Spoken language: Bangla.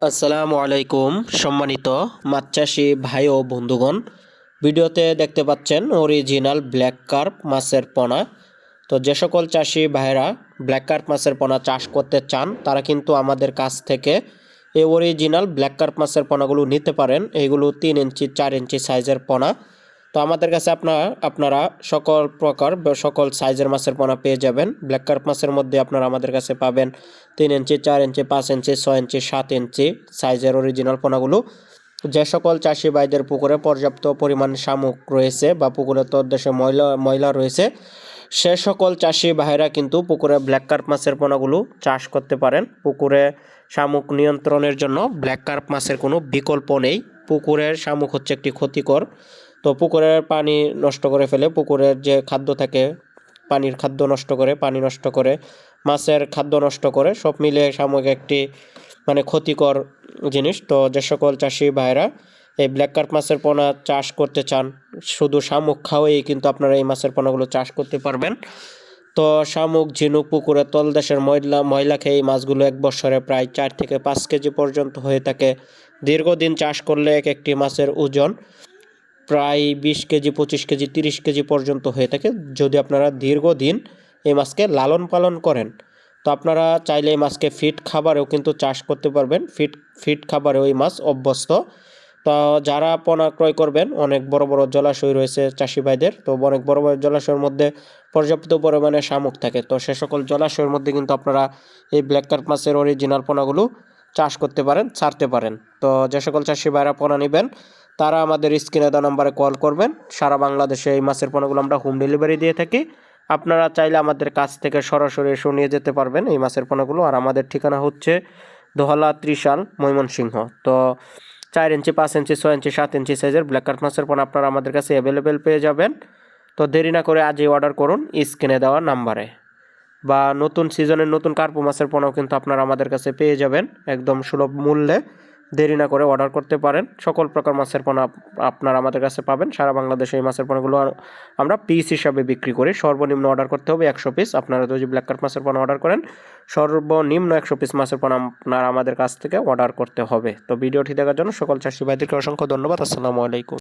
আসসালামু আলাইকুম সম্মানিত মাছ চাষি ভাই ও বন্ধুগণ। ভিডিওতে দেখতে পাচ্ছেন অরিজিনাল ব্ল্যাক কার্প মাছের পোনা। তো যে সকল চাষি ভাইরা ব্ল্যাক কার্প মাছের পোনা চাষ করতে চান তারা কিন্তু আমাদের কাছ থেকে এই অরিজিনাল ব্ল্যাক কার্প মাছের পোনাগুলো নিতে পারেন। এইগুলো 3 ইঞ্চি 4 ইঞ্চি সাইজের পোনা। তো আমাদের কাছে আপনারা সকল প্রকার সকল সাইজের মাছের পোনা পেয়ে যাবেন। ব্ল্যাক কার্প মাছের মধ্যে আপনারা আমাদের কাছে পাবেন 3 ইঞ্চি 4 ইঞ্চি 5 ইঞ্চি 6 ইঞ্চি 7 ইঞ্চি সাইজের অরিজিনাল পোনাগুলো। যে সকল চাষি ভাইদের পুকুরে পর্যাপ্ত পরিমাণ শামুক রয়েছে বা পুকুরে তলদেশে ময়লা রয়েছে, সে সকল চাষি ভাইরা কিন্তু পুকুরে ব্ল্যাক কার্প মাছের পোনাগুলো চাষ করতে পারেন। পুকুরে শামুক নিয়ন্ত্রণের জন্য ব্ল্যাক কার্প মাছের কোনো বিকল্প নেই। পুকুরের শামুক হচ্ছে একটি ক্ষতিকর। তো পুকুরের পানি নষ্ট করে ফেলে, পুকুরের যে খাদ্য থাকে পানির খাদ্য নষ্ট করে, পানি নষ্ট করে, মাছের খাদ্য নষ্ট করে, সব মিলিয়ে শামুক একটি ক্ষতিকর জিনিস। তো যে সকল চাষি ভাইরা এই ব্ল্যাক কার্প মাছের পোনা চাষ করতে চান, শুধু শামুক খাওয়াই কিন্তু আপনারা এই মাছের পোনাগুলো চাষ করতে পারবেন। তো শামুক, ঝিনুক পুকুরের তলদেশের ময়লা খেয়ে এই মাছগুলো এক বছরে প্রায় 4 থেকে 5 কেজি পর্যন্ত হয়ে থাকে। দীর্ঘদিন চাষ করলে এক একটি মাছের ওজন প্রায় 20 কেজি, 25 কেজি, 30 কেজি পর্যন্ত হয়ে থাকে যদি আপনারা দীর্ঘদিন এই মাছকে লালন পালন করেন। তো আপনারা চাইলে এই মাছকে ফিড খাবারেও কিন্তু চাষ করতে পারবেন। ফিড খাবারেও এই মাছ অভ্যস্ত। তো যারা পোনা ক্রয় করবেন, অনেক বড় বড় জলাশয় রয়েছে চাষি ভাইদের। তো অনেক বড় বড় জলাশয়ের মধ্যে পর্যাপ্ত পরিমাণে শামুক থাকে। তো সে সকল জলাশয়ের মধ্যে কিন্তু আপনারা এই ব্ল্যাক কার্প মাছের অরিজিনাল পোনাগুলো চাষ করতে পারেন, ছাড়তে পারেন। তো যে সকল চাষি ভাইরা পোনা নেবেন তারা আমাদের স্ক্রিনে দেওয়া নাম্বারে কল করবেন। সারা বাংলাদেশে এই মাছের পোনাগুলো আমরা হোম ডেলিভারি দিয়ে থাকি। আপনারা চাইলে আমাদের কাছ থেকে সরাসরি এসে নিয়ে যেতে পারবেন এই মাছের পোনাগুলো। আর আমাদের ঠিকানা হচ্ছে দোহালা, ত্রিশাল, ময়মনসিংহ। তো 4 ইঞ্চি 5 ইঞ্চি 6 ইঞ্চি 7 ইঞ্চি সাইজের ব্ল্যাক কার্প মাছের পোনা আপনারা আমাদের কাছে অ্যাভেলেবেল পেয়ে যাবেন। তো দেরি না করে আজই অর্ডার করুন স্ক্রিনে দেওয়া নাম্বারে। বা নতুন সিজনের নতুন কার্প মাছের পোনাও কিন্তু আপনারা আমাদের কাছে পেয়ে যাবেন একদম সুলভ মূল্যে। দেরি না করে অর্ডার করতে পারেন। সকল প্রকার মাছের পোনা আপনারা আমাদের কাছে পাবেন। সারা বাংলাদেশে এই মাছের পোনাগুলো আমরা পিস হিসাবে বিক্রি করি। সর্বনিম্ন অর্ডার করতে হবে 100 পিস। আপনারা যদি ব্ল্যাক কার্প মাছের পোনা অর্ডার করেন, সর্বনিম্ন 100 পিস মাছের পোনা আপনারা আমাদের কাছ থেকে অর্ডার করতে হবে। তো ভিডিওটি দেখার জন্য সকল চাষি ভাইদেরকে অসংখ্য ধন্যবাদ। আসসালামু আলাইকুম।